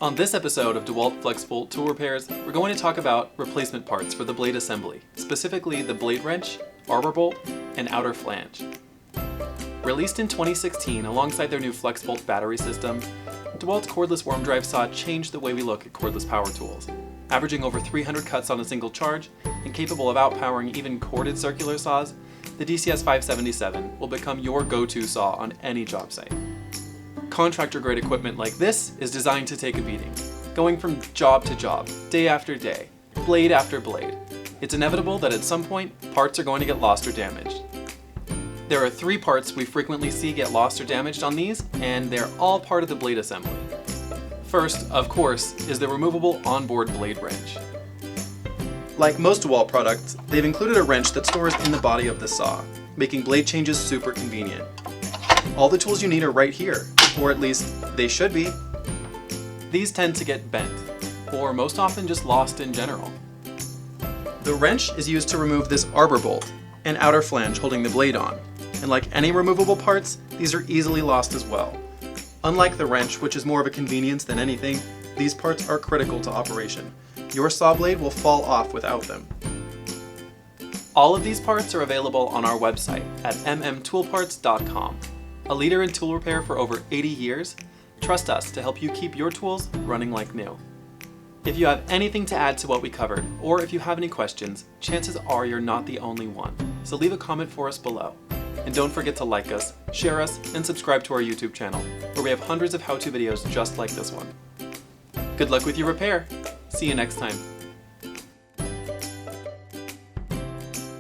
On this episode of DeWalt Flexvolt Tool Repairs, we're going to talk about replacement parts for the blade assembly, specifically the blade wrench, arbor bolt, and outer flange. Released in 2016 alongside their new Flexvolt battery system, DeWalt's cordless worm drive saw change the way we look at cordless power tools. Averaging over 300 cuts on a single charge, and capable of outpowering even corded circular saws, the DCS577 will become your go-to saw on any job site. Contractor-grade equipment like this is designed to take a beating, going from job to job, day after day, blade after blade. It's inevitable that at some point, parts are going to get lost or damaged. There are 3 parts we frequently see get lost or damaged on these, and they're all part of the blade assembly. First, of course, is the removable onboard blade wrench. Like most DeWalt products, they've included a wrench that stores in the body of the saw, making blade changes super convenient. All the tools you need are right here, or at least they should be. These tend to get bent, or most often just lost in general. The wrench is used to remove this arbor bolt and outer flange holding the blade on, and like any removable parts, these are easily lost as well. Unlike the wrench, which is more of a convenience than anything, these parts are critical to operation. Your saw blade will fall off without them. All of these parts are available on our website at mmToolParts.com. A leader in tool repair for over 80 years, trust us to help you keep your tools running like new. If you have anything to add to what we covered, or if you have any questions, chances are you're not the only one, so leave a comment for us below. And don't forget to like us, share us, and subscribe to our YouTube channel, where we have hundreds of how-to videos just like this one. Good luck with your repair! See you next time.